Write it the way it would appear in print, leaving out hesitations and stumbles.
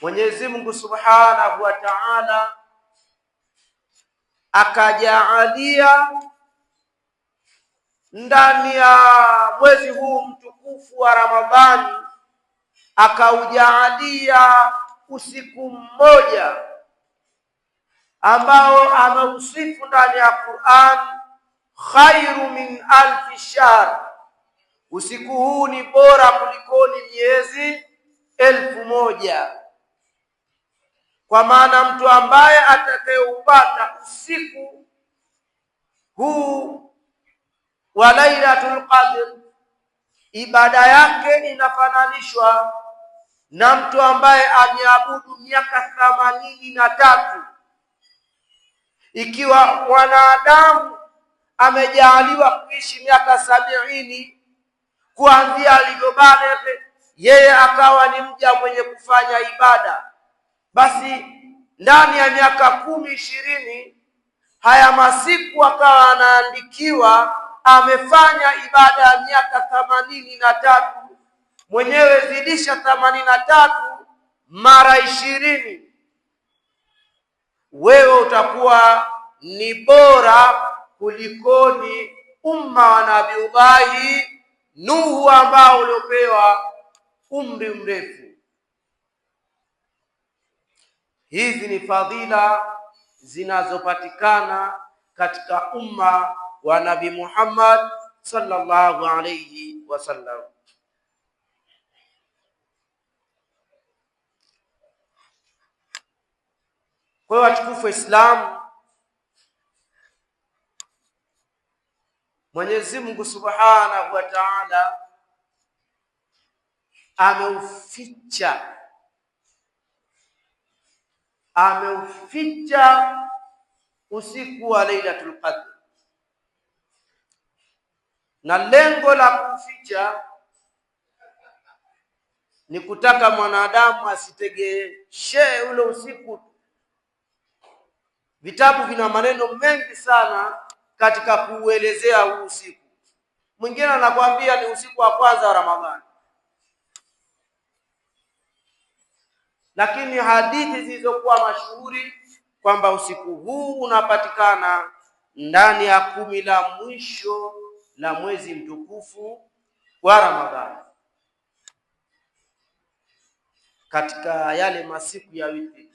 Mwenyezi Mungu Subhanahu wa Ta'ala akajaalia ndani ya mwezi huu mtukufu wa Ramadhani, akaujaalia usiku mmoja ambao ameusifu ndani ya Qur'an, khairu min alfi shahr. Usiku huu ni bora kulikoni miezi 1000. Kwa maana mtu ambaye atakayeupata usiku huu wa Lailatul Qadr, ibada yake inafananishwa na mtu ambaye ameabudu miaka 83. Ikiwa mwanadamu amejaaliwa kuishi miaka 70 kuanzia alivyobaligh, yeye akawa ni mja mwenye kufanya ibada, basi ndani ya miaka 10-20 haya masiku akawa anaandikiwa amefanya ibada ya miaka 83. Mwenyewe zidisha 83 mara 20, wewe utakuwa ni bora kulikoni umma wa Nabiullahi Nuhu ambao uliopewa umri mrefu. Hizi ni fadhila zinazopatikana katika umma wa Nabii Muhammad sallallahu alayhi wasallam. Kwa watukufu Islam, Mwenyezi Mungu Subhanahu wa Ta'ala ameuficha usiku wa Lailatul Qadr, na lengo la kuficha ni kutaka mwanadamu asitegeshe ule usiku. Vitabu vina maneno mengi sana katika kuelezea huu usiku. Mwingine anakuambia ni usiku wa kwanza wa Ramadhani, lakini hadithi zilizokuwa mashuhuri kwamba usiku huu unapatikana ndani ya 10 la mwisho la mwezi mtukufu wa Ramadhani, katika yale masiku ya witri.